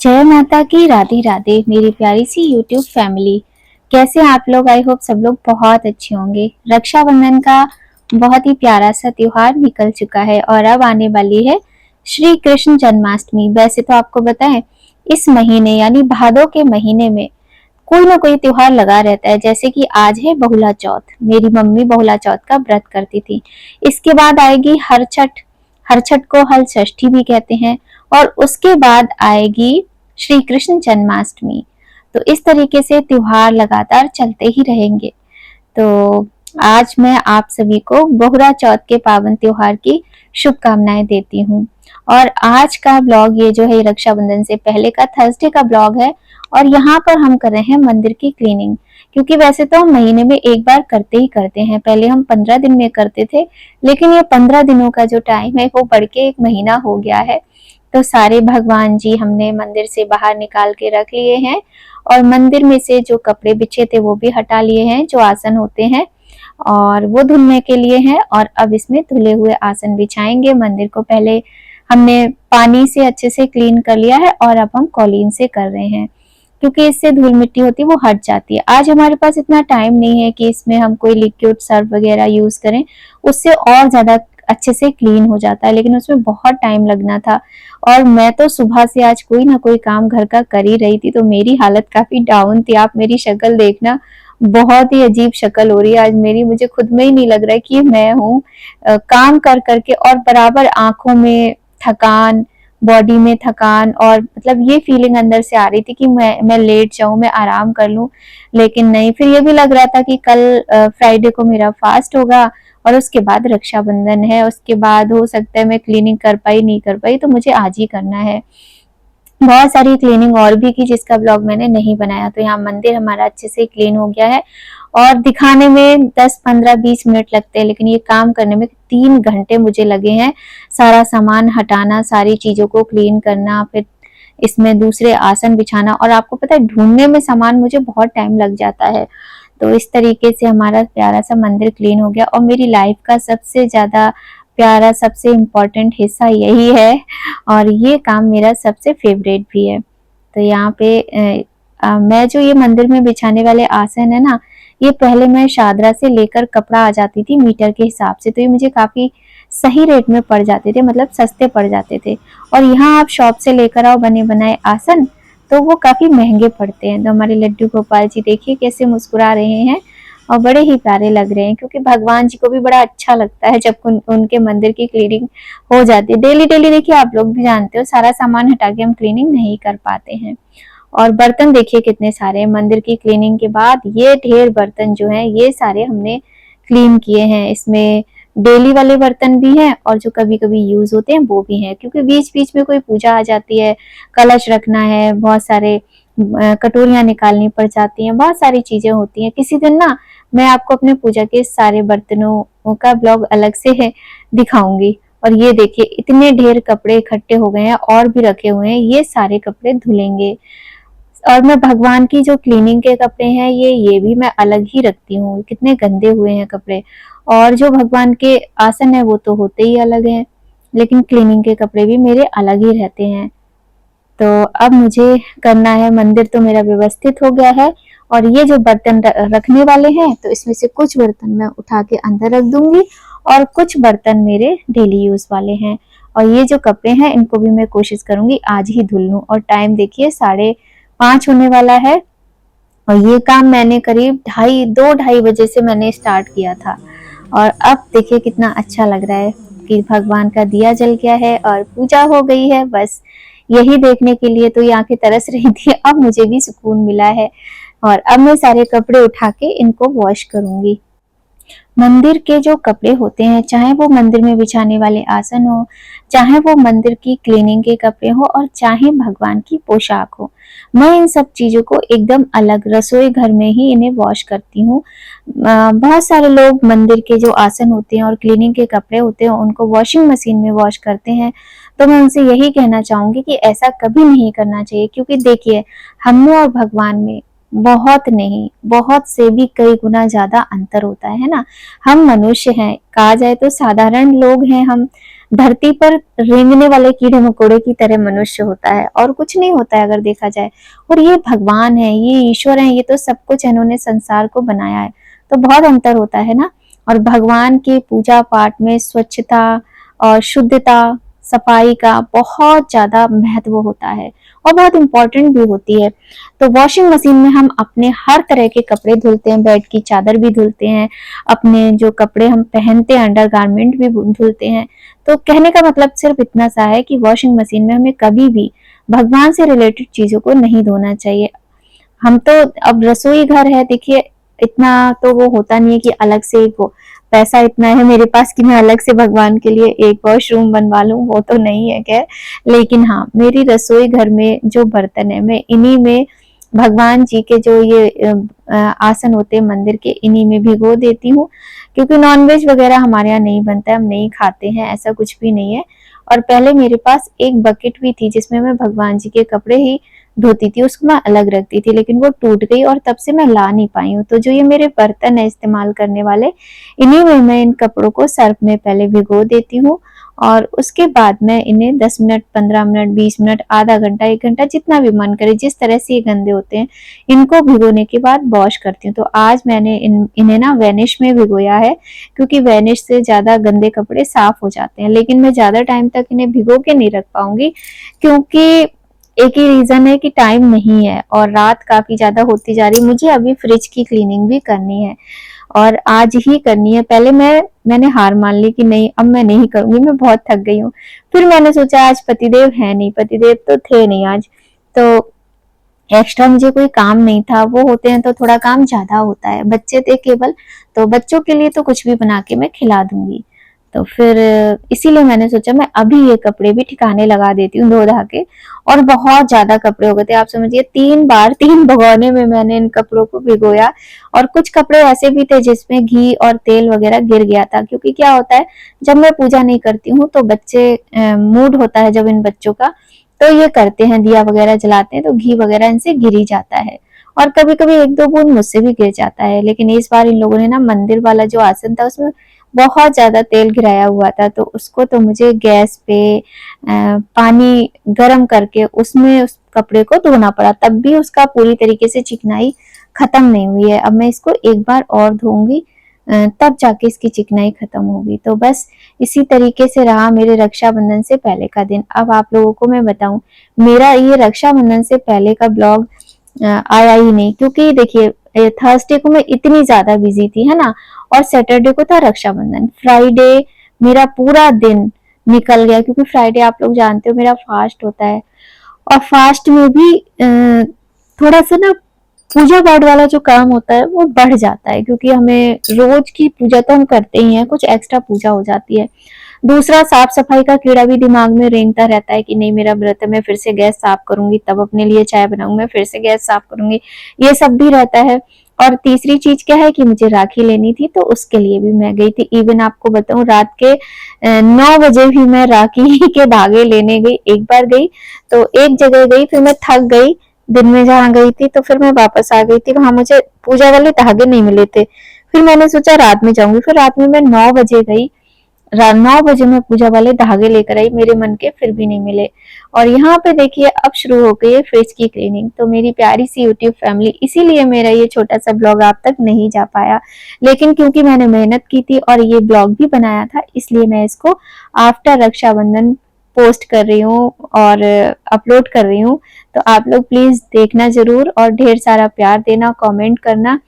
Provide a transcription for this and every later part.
जय माता की, राधे राधे मेरी प्यारी सी यूट्यूब फैमिली। कैसे आप लोग? आई होप सब लोग बहुत अच्छे होंगे। रक्षाबंधन का बहुत ही प्यारा सा त्योहार निकल चुका है और अब आने वाली है श्री कृष्ण जन्माष्टमी। वैसे तो आपको बताएं, इस महीने यानी भादों के महीने में कोई ना कोई त्योहार लगा रहता है। जैसे कि आज है बहुला चौथ, मेरी मम्मी बहुला चौथ का व्रत करती थी। इसके बाद आएगी हर छठ, हर छठ को हल षष्ठी भी कहते हैं। और उसके बाद आएगी श्री कृष्ण जन्माष्टमी। तो इस तरीके से त्योहार लगातार चलते ही रहेंगे। तो आज मैं आप सभी को बहुरा चौथ के पावन त्योहार की शुभकामनाएं देती हूँ। और आज का ब्लॉग ये जो है रक्षाबंधन से पहले का थर्सडे का ब्लॉग है। और यहाँ पर हम कर रहे हैं मंदिर की क्लीनिंग, क्योंकि वैसे तो हम महीने में एक बार करते ही करते हैं। पहले हम 15 दिन में करते थे, लेकिन ये 15 दिनों का जो टाइम है वो बढ़ के एक महीना हो गया है। तो सारे भगवान जी हमने मंदिर से बाहर निकाल के रख लिए हैं और मंदिर में से जो कपड़े बिछे थे वो भी हटा लिए हैं, जो आसन होते हैं और वो धुलने के लिए हैं। और अब इसमें धुले हुए आसन बिछाएंगे। मंदिर को पहले हमने पानी से अच्छे से क्लीन कर लिया है और अब हम कॉलीन से कर रहे हैं, क्योंकि इससे धूल मिट्टी होती है वो हट जाती है। आज हमारे पास इतना टाइम नहीं है कि इसमें हम कोई लिक्विड सर्फ वगैरह यूज करें, उससे और ज्यादा अच्छे से क्लीन हो जाता है, लेकिन उसमें बहुत टाइम लगना था। और मैं तो सुबह से आज कोई ना कोई काम घर का कर ही रही थी, तो मेरी हालत काफी डाउन थी। आप मेरी शक्ल देखना, बहुत ही अजीब शक्ल हो रही है आज मेरी। मुझे खुद में ही नहीं लग रहा है कि मैं हूँ। काम कर करके और बराबर आंखों में थकान, बॉडी में थकान, और मतलब ये फीलिंग अंदर से आ रही थी कि मैं लेट जाऊं, मैं आराम कर लूं। लेकिन नहीं, फिर ये भी लग रहा था कि कल फ्राइडे को मेरा फास्ट होगा और उसके बाद रक्षाबंधन है। उसके बाद हो सकता है मैं क्लीनिंग कर पाई नहीं कर पाई, तो मुझे आज ही करना है। बहुत सारी क्लीनिंग और भी की जिसका ब्लॉग मैंने नहीं बनाया। तो यहाँ मंदिर हमारा अच्छे से क्लीन हो गया है और दिखाने में 10-15-20 मिनट लगते हैं, लेकिन ये काम करने में 3 घंटे मुझे लगे हैं। सारा सामान हटाना, सारी चीजों को क्लीन करना, फिर इसमें दूसरे आसन बिछाना, और आपको पता है ढूंढने में सामान मुझे बहुत टाइम लग जाता है। तो इस तरीके से हमारा प्यारा सा मंदिर क्लीन हो गया और मेरी लाइफ का सबसे ज्यादा प्यारा, सबसे इम्पोर्टेंट हिस्सा यही है और ये काम मेरा सबसे फेवरेट भी है। तो यहाँ पे मैं जो ये मंदिर में बिछाने वाले आसन है ना, ये पहले मैं शादरा से लेकर कपड़ा आ जाती थी मीटर के हिसाब से, तो ये मुझे काफी सही रेट में पड़ जाते थे, मतलब सस्ते पड़ जाते थे। और यहाँ आप शॉप से लेकर आओ बने बनाए आसन, तो वो काफी महंगे पड़ते हैं। तो हमारे लड्डू गोपाल जी देखिए कैसे मुस्कुरा रहे हैं और बड़े ही प्यारे लग रहे हैं, क्योंकि भगवान जी को भी बड़ा अच्छा लगता है जब उनके मंदिर की क्लीनिंग हो जाती है। डेली डेली देखिए, आप लोग भी जानते हो, सारा सामान हटा के हम क्लीनिंग नहीं कर पाते हैं। और बर्तन देखिए कितने सारे हैं। मंदिर की क्लीनिंग के बाद ये ढेर बर्तन जो हैं ये सारे हमने क्लीन किए हैं। इसमें डेली वाले बर्तन भी हैं और जो कभी कभी यूज होते हैं वो भी हैं, क्योंकि बीच बीच में कोई पूजा आ जाती है, कलश रखना है, बहुत सारे कटोरियां निकालनी पड़ जाती हैं, बहुत सारी चीजें होती हैं। किसी दिन ना मैं आपको अपने पूजा के सारे बर्तनों का ब्लॉग अलग से है दिखाऊंगी। और ये देखिए इतने ढेर कपड़े इकट्ठे हो गए हैं और भी रखे हुए हैं, ये सारे कपड़े धुलेंगे। और मैं भगवान की जो क्लीनिंग के कपड़े हैं ये भी मैं अलग ही रखती हूँ, कितने गंदे हुए हैं कपड़े। और जो भगवान के आसन है वो तो होते ही अलग हैं, लेकिन क्लीनिंग के कपड़े भी मेरे अलग ही रहते हैं। तो अब मुझे करना है, मंदिर तो मेरा व्यवस्थित हो गया है। और ये जो बर्तन रखने वाले हैं, तो इसमें से कुछ बर्तन मैं उठा के अंदर रख दूंगी और कुछ बर्तन मेरे डेली यूज वाले हैं। और ये जो कपड़े हैं इनको भी मैं कोशिश करूंगी आज ही धुल लूं। और टाइम देखिए 5:30 होने वाला है और ये काम मैंने करीब 2-2:30 बजे से मैंने स्टार्ट किया था। और अब देखिए कितना अच्छा लग रहा है कि भगवान का दिया जल गया है और पूजा हो गई है। बस यही देखने के लिए तो ये आंखें तरस रही थी, अब मुझे भी सुकून मिला है। और अब मैं सारे कपड़े उठा के इनको वॉश करूंगी। मंदिर के जो कपड़े होते हैं, चाहे वो मंदिर में बिछाने वाले आसन हो, चाहे वो मंदिर की क्लीनिंग के कपड़े हो, और चाहे भगवान की पोशाक हो, मैं इन सब चीजों को एकदम अलग रसोई घर में ही इन्हें वॉश करती हूँ। बहुत सारे लोग मंदिर के जो आसन होते हैं और क्लीनिंग के कपड़े होते हैं उनको वॉशिंग मशीन में वॉश करते हैं। तो मैं उनसे यही कहना चाहूंगी कि ऐसा कभी नहीं करना चाहिए, क्योंकि देखिए हम में और भगवान में बहुत नहीं, बहुत से भी कई गुना ज्यादा अंतर होता है ना। हम मनुष्य हैं, कहा जाए तो साधारण लोग हैं हम, धरती पर रेंगने वाले कीड़े मकोड़े की तरह मनुष्य होता है और कुछ नहीं होता है अगर देखा जाए। और ये भगवान है, ये ईश्वर है, ये तो सब कुछ इन्होंने संसार को बनाया है, तो बहुत अंतर होता है ना। और भगवान के पूजा पाठ में स्वच्छता और शुद्धता, सफाई का बहुत ज्यादा महत्व होता है और बहुत इंपॉर्टेंट भी होती है। तो वॉशिंग मशीन में हम अपने हर तरह के कपड़े धुलते हैं, बेड की चादर भी धुलते हैं, अपने जो कपड़े हम पहनते हैं अंडरगारमेंट भी धुलते हैं। तो कहने का मतलब सिर्फ इतना सा है कि वॉशिंग मशीन में हमें कभी भी भगवान से रिलेटेड चीजों को नहीं धोना चाहिए। हम तो अब रसोई घर है, देखिए इतना तो वो होता नहीं है कि अलग से वो पैसा इतना है मेरे पास कि मैं अलग से भगवान के लिए एक वॉशरूम बनवा लूं, वो तो नहीं है खैर। लेकिन हाँ, मेरी रसोई घर में जो बर्तन है मैं इन्हीं में भगवान जी के जो ये आसन होते हैं मंदिर के, इन्हीं में भिगो देती हूँ। क्योंकि नॉनवेज वगैरह हमारे यहाँ नहीं बनता है, हम नहीं खाते हैं, ऐसा कुछ भी नहीं है। और पहले मेरे पास एक बकेट भी थी जिसमें मैं भगवान जी के कपड़े ही धोती थी, उसको मैं अलग रखती थी, लेकिन वो टूट गई और तब से मैं ला नहीं पाई हूँ। तो जो ये मेरे बर्तन है इस्तेमाल करने वाले, इन्हीं में मैं इन कपड़ों को सर्फ में पहले भिगो देती हूँ और उसके बाद मैं इन्हें 10 मिनट, 15 मिनट, 20 मिनट, आधा घंटा, 1 घंटा, जितना भी मन करे, जिस तरह से ये गंदे होते हैं, इनको भिगोने के बाद वॉश करती हूँ। तो आज मैंने इन्हें ना वैनिश में भिगोया है, क्योंकि वैनिश से ज्यादा गंदे कपड़े साफ हो जाते हैं। लेकिन मैं ज्यादा टाइम तक इन्हें भिगो के नहीं रख पाऊंगी, क्योंकि एक ही रीजन है कि टाइम नहीं है और रात काफी ज्यादा होती जा रही है। मुझे अभी फ्रिज की क्लीनिंग भी करनी है और आज ही करनी है। पहले मैंने हार मान ली कि नहीं, अब मैं नहीं करूंगी, मैं बहुत थक गई हूँ। फिर मैंने सोचा आज पतिदेव है नहीं, पतिदेव तो थे नहीं आज, तो एक्स्ट्रा मुझे कोई काम नहीं था। वो होते हैं तो थोड़ा काम ज्यादा होता है, बच्चे थे केवल, तो बच्चों के लिए तो कुछ भी बना के मैं खिला दूंगी। तो फिर इसीलिए मैंने सोचा मैं अभी ये कपड़े भी ठिकाने लगा देती हूँ धो धा के। और बहुत ज्यादा कपड़े हो गए थे, आप समझिए 3 बार 3 भगोने में मैंने इन कपड़ों को भिगोया। और कुछ कपड़े ऐसे भी थे जिसमें घी और तेल वगैरह गिर गया था, क्योंकि क्या होता है जब मैं पूजा नहीं करती हूँ तो बच्चे मूड होता है जब इन बच्चों का, तो ये करते हैं, दिया वगैरह जलाते हैं तो घी वगैरह इनसे गिर ही जाता है। और कभी कभी 1-2 बूंद मुझसे भी गिर जाता है। लेकिन इस बार इन लोगों ने ना मंदिर वाला जो आसन था उसमें बहुत ज्यादा तेल गिराया हुआ था, तो उसको तो मुझे गैस पे पानी गर्म करके उसमें उस कपड़े को धोना पड़ा, तब भी उसका पूरी तरीके से चिकनाई खत्म नहीं हुई है। अब मैं इसको एक बार और धोऊंगी, तब जाके इसकी चिकनाई खत्म होगी। तो बस इसी तरीके से रहा मेरे रक्षाबंधन से पहले का दिन। अब आप लोगों को मैं बताऊं, मेरा ये रक्षाबंधन से पहले का ब्लॉग आया ही नहीं, क्योंकि देखिए थर्सडे को मैं इतनी ज्यादा बिजी थी, है ना, और सैटरडे को था रक्षाबंधन। फ्राइडे मेरा पूरा दिन निकल गया, क्योंकि फ्राइडे आप लोग जानते हो मेरा फास्ट होता है। और फास्ट में भी थोड़ा सा ना पूजा पाठ वाला जो काम होता है वो बढ़ जाता है, क्योंकि हमें रोज की पूजा तो हम करते ही हैं, कुछ एक्स्ट्रा पूजा हो जाती है। दूसरा, साफ सफाई का कीड़ा भी दिमाग में रेंगता रहता है कि नहीं मेरा व्रत है, मैं फिर से गैस साफ करूंगी, तब अपने लिए चाय बनाऊंगी, मैं फिर से गैस साफ करूंगी, ये सब भी रहता है। और तीसरी चीज क्या है कि मुझे राखी लेनी थी, तो उसके लिए भी मैं गई थी। इवन आपको बताऊं, रात के 9 बजे भी मैं राखी के धागे लेने गई। एक बार गई तो एक जगह गई, फिर मैं थक गई दिन में जहाँ गई थी, तो फिर मैं वापस आ गई थी। वहां मुझे पूजा वाले धागे नहीं मिले थे, फिर मैंने सोचा रात में जाऊंगी। फिर रात में मैं 9 बजे गई, 9 बजे मैं पूजा वाले धागे लेकर आई, मेरे मन के, फिर भी नहीं मिले। और यहाँ पे देखिए अब शुरू हो गई है फ्रिज की क्लीनिंग। तो मेरी प्यारी सी यूट्यूब फैमिली, इसीलिए मेरा ये छोटा सा ब्लॉग आप तक नहीं जा पाया, लेकिन क्योंकि मैंने मेहनत की थी और ये ब्लॉग भी बनाया था, इसलिए मैं इसको आफ्टर रक्षाबंधन पोस्ट कर रही हूँ और अपलोड कर रही हूँ। तो आप लोग प्लीज देखना जरूर और ढेर सारा प्यार देना, कमेंट करना।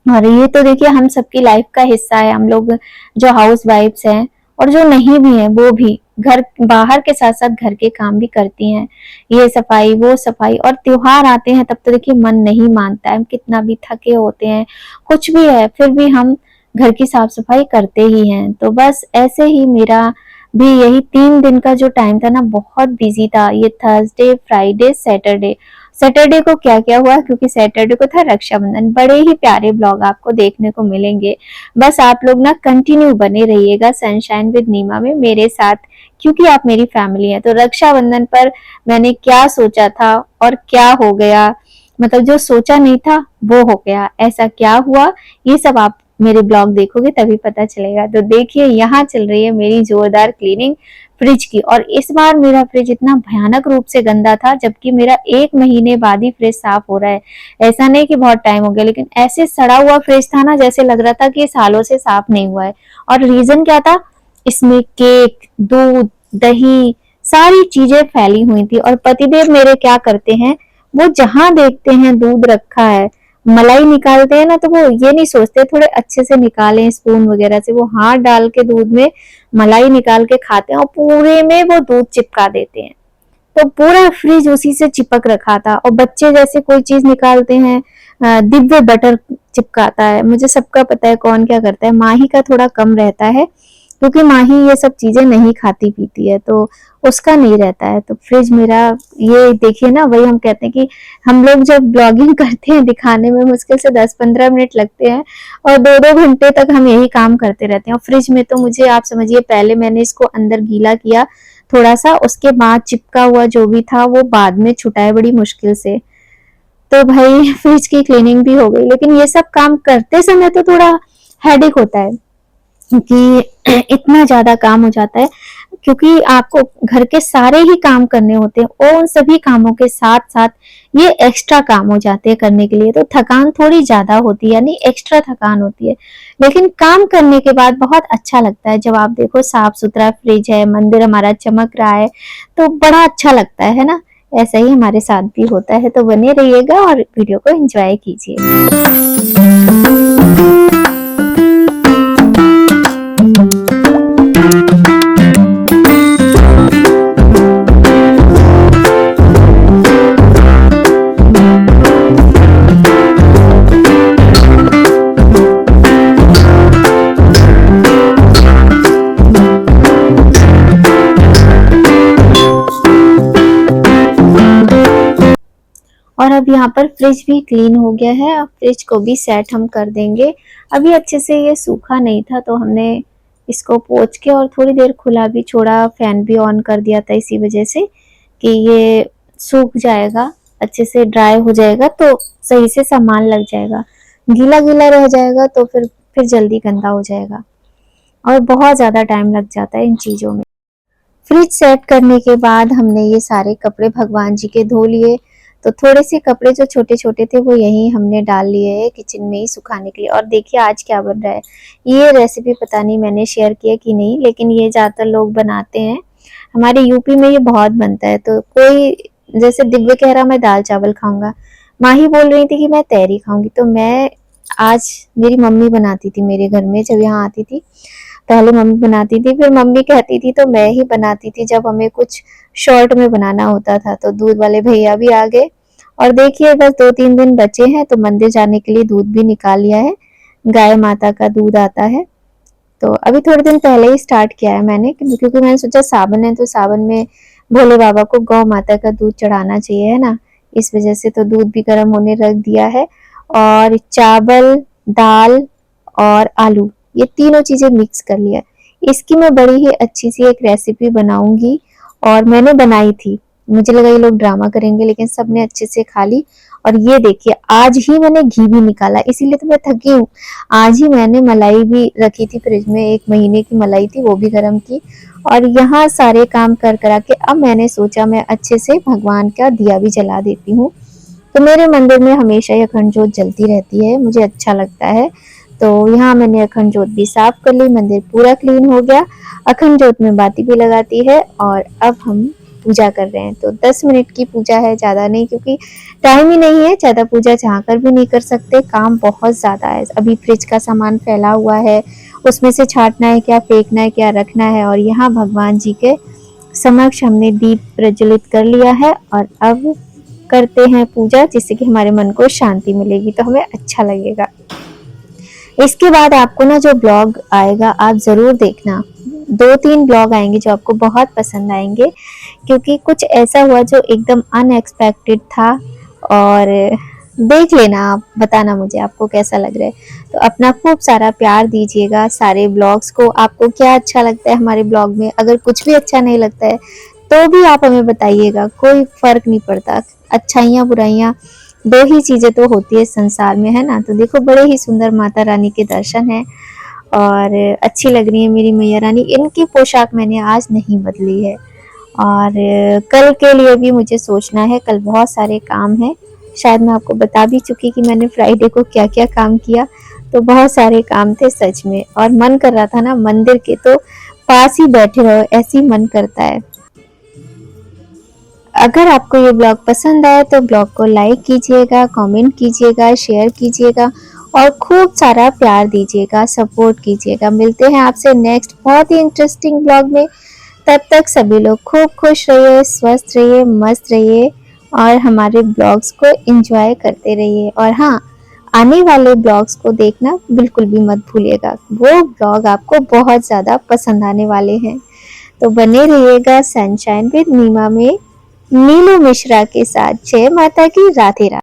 और ये तो देखिए हम सबकी लाइफ का हिस्सा है, हम लोग जो हाउस वाइफ्स हैं और जो नहीं भी हैं वो भी घर बाहर के साथ साथ घर के काम भी करती हैं, ये सफाई वो सफाई। और त्योहार आते हैं तब तो देखिए मन नहीं मानता है, हम कितना भी थके होते हैं, कुछ भी है, फिर भी हम घर की साफ सफाई करते ही हैं। तो बस ऐसे ही मेरा भी यही 3 दिन का जो टाइम था ना, बहुत बिजी था। ये थर्सडे, फ्राइडे, सैटरडे, सैटरडे को क्या क्या हुआ, क्योंकि सैटरडे को था रक्षाबंधन। बड़े ही प्यारे ब्लॉग आपको देखने को मिलेंगे, बस आप लोग ना कंटिन्यू बने रहिएगा सनशाइन विद नीमा में मेरे साथ, क्योंकि आप मेरी फैमिली है। तो रक्षाबंधन पर मैंने क्या सोचा था और क्या हो गया, मतलब जो सोचा नहीं था वो हो गया, ऐसा क्या हुआ, ये सब आप मेरे ब्लॉग देखोगे तभी पता चलेगा। तो देखिए यहाँ चल रही है मेरी जोरदार क्लीनिंग फ्रिज की, और इस बार मेरा फ्रिज इतना भयानक रूप से गंदा था, जबकि मेरा 1 महीने बाद ही फ्रिज साफ हो रहा है। ऐसा नहीं कि बहुत टाइम हो गया, लेकिन ऐसे सड़ा हुआ फ्रिज था ना, जैसे लग रहा था कि सालों से साफ नहीं हुआ है। और रीजन क्या था, इसमें केक, दूध, दही, सारी चीजें फैली हुई थी। और पतिदेव मेरे क्या करते हैं, वो जहां देखते हैं दूध रखा है, मलाई निकालते हैं ना, तो वो ये नहीं सोचते थोड़े अच्छे से निकालें स्पून वगैरह से, वो हाथ डाल के दूध में मलाई निकाल के खाते हैं और पूरे में वो दूध चिपका देते हैं। तो पूरा फ्रिज उसी से चिपक रखा था। और बच्चे जैसे कोई चीज निकालते हैं, दिव्य बटर चिपकाता है। मुझे सबका पता है कौन क्या करता है। माही का थोड़ा कम रहता है, क्योंकि माही ये सब चीजें नहीं खाती पीती है, तो उसका नहीं रहता है। तो फ्रिज मेरा, ये देखिए ना, वही हम कहते हैं कि हम लोग जब ब्लॉगिंग करते हैं दिखाने में मुश्किल से 10-15 मिनट लगते हैं, और 2-2 घंटे तक हम यही काम करते रहते हैं। और फ्रिज में तो मुझे आप समझिए, पहले मैंने इसको अंदर गीला किया थोड़ा सा, उसके बाद चिपका हुआ जो भी था वो बाद में छुटाए बड़ी मुश्किल से। तो भाई फ्रिज की क्लीनिंग भी हो गई, लेकिन ये सब काम करते समय तो थोड़ा हेडेक होता है, क्योंकि इतना ज्यादा काम हो जाता है, क्योंकि आपको घर के सारे ही काम करने होते हैं, और उन सभी कामों के साथ साथ ये एक्स्ट्रा काम हो जाते हैं करने के लिए, तो थकान थोड़ी ज्यादा होती है, यानी एक्स्ट्रा थकान होती है। लेकिन काम करने के बाद बहुत अच्छा लगता है, जब आप देखो साफ सुथरा फ्रिज है, मंदिर हमारा चमक रहा है, तो बड़ा अच्छा लगता है ना। ऐसा ही हमारे साथ भी होता है। तो बने रहिएगा और वीडियो को एंजॉय कीजिए। और अब यहाँ पर फ्रिज भी क्लीन हो गया है। अब फ्रिज को भी सेट हम कर देंगे। अभी अच्छे से ये सूखा नहीं था, तो हमने इसको पोंछ के और थोड़ी देर खुला भी छोड़ा, फैन भी ऑन कर दिया था इसी वजह से कि ये सूख जाएगा, अच्छे से ड्राई हो जाएगा, तो सही से सामान लग जाएगा। गीला गीला रह जाएगा तो फिर जल्दी गंदा हो जाएगा, और बहुत ज्यादा टाइम लग जाता है इन चीजों में। फ्रिज सेट करने के बाद हमने ये सारे कपड़े भगवान जी के धो लिए। तो थोड़े से कपड़े जो छोटे छोटे थे वो यहीं हमने डाल लिए है किचन में ही सुखाने के लिए। और देखिए आज क्या बन रहा है। ये रेसिपी पता नहीं मैंने शेयर किया कि नहीं, लेकिन ये ज्यादातर लोग बनाते हैं, हमारे यूपी में ये बहुत बनता है। तो कोई, जैसे दिव्य कह रहा मैं दाल चावल खाऊंगा, माही बोल रही थी कि मैं तहरी खाऊंगी, तो मैं आज, मेरी मम्मी बनाती थी मेरे घर में जब यहाँ आती थी, पहले मम्मी बनाती थी, फिर मम्मी कहती थी तो मैं ही बनाती थी जब हमें कुछ शॉर्ट में बनाना होता था। तो दूध वाले भैया भी आ गए, और देखिए बस 2-3 दिन बचे हैं तो मंदिर जाने के लिए दूध भी निकाल लिया है। गाय माता का दूध आता है, तो अभी थोड़े दिन पहले ही स्टार्ट किया है मैंने, क्योंकि मैंने सोचा सावन है तो सावन में भोले बाबा को गौ माता का दूध चढ़ाना चाहिए, है ना, इस वजह से। तो दूध भी गर्म होने रख दिया है, और चावल, दाल और आलू, ये तीनों चीजें मिक्स कर लिया। इसकी मैं बड़ी ही अच्छी सी एक रेसिपी बनाऊंगी, और मैंने बनाई थी, मुझे लगा ये लोग ड्रामा करेंगे, लेकिन सबने अच्छे से खा ली। और ये देखिए आज ही मैंने घी भी निकाला, इसीलिए तो मैं थकी हूँ। आज ही मैंने मलाई भी रखी थी फ्रिज में, 1 महीने की मलाई थी, वो भी गर्म की। और यहाँ सारे काम कर करा के अब मैंने सोचा मैं अच्छे से भगवान का दिया भी जला देती हूँ। तो मेरे मंदिर में हमेशा ही अखंड जोत जलती रहती है, मुझे अच्छा लगता है। तो यहाँ मैंने अखंड जोत भी साफ कर ली, मंदिर पूरा क्लीन हो गया। अखंड जोत में बाती भी लगाती है, और अब हम पूजा कर रहे हैं। तो 10 मिनट की पूजा है, ज़्यादा नहीं, क्योंकि टाइम ही नहीं है, ज़्यादा पूजा चाह कर भी नहीं कर सकते, काम बहुत ज़्यादा है। अभी फ्रिज का सामान फैला हुआ है, उसमें से छांटना है क्या, फेंकना है क्या, रखना है। और यहाँ भगवान जी के समक्ष हमने दीप प्रज्वलित कर लिया है, और अब करते हैं पूजा, जिससे कि हमारे मन को शांति मिलेगी, तो हमें अच्छा लगेगा। इसके बाद आपको ना जो ब्लॉग आएगा आप ज़रूर देखना, 2-3 ब्लॉग आएंगे जो आपको बहुत पसंद आएंगे, क्योंकि कुछ ऐसा हुआ जो एकदम अनएक्सपेक्टेड था। और देख लेना, आप बताना मुझे आपको कैसा लग रहा है। तो अपना खूब सारा प्यार दीजिएगा सारे ब्लॉग्स को। आपको क्या अच्छा लगता है हमारे ब्लॉग में, अगर कुछ भी अच्छा नहीं लगता है तो भी आप हमें बताइएगा, कोई फर्क नहीं पड़ता। अच्छाइयाँ बुराइयाँ दो ही चीजें तो होती है संसार में, है ना। तो देखो बड़े ही सुंदर माता रानी के दर्शन है और अच्छी लग रही है मेरी मैया रानी। इनकी पोशाक मैंने आज नहीं बदली है और कल के लिए भी मुझे सोचना है, कल बहुत सारे काम है। शायद मैं आपको बता भी चुकी कि मैंने फ्राइडे को क्या क्या काम किया, तो बहुत सारे काम थे सच में। और मन कर रहा था ना मंदिर के तो पास ही बैठे रहो, ऐसी मन करता है। अगर आपको ये ब्लॉग पसंद आए तो ब्लॉग को लाइक कीजिएगा, कमेंट कीजिएगा, शेयर कीजिएगा और खूब सारा प्यार दीजिएगा, सपोर्ट कीजिएगा। मिलते हैं आपसे नेक्स्ट बहुत ही इंटरेस्टिंग ब्लॉग में। तब तक सभी लोग खूब खुश रहिए, स्वस्थ रहिए, मस्त रहिए और हमारे ब्लॉग्स को एंजॉय करते रहिए। और हाँ, आने वाले ब्लॉग्स को देखना बिल्कुल भी मत भूलिएगा, वो ब्लॉग आपको बहुत ज़्यादा पसंद आने वाले हैं। तो बने रहिएगा सनशाइन विद नीमा में नीलू मिश्रा के साथ। जय माता की, राधे राधे।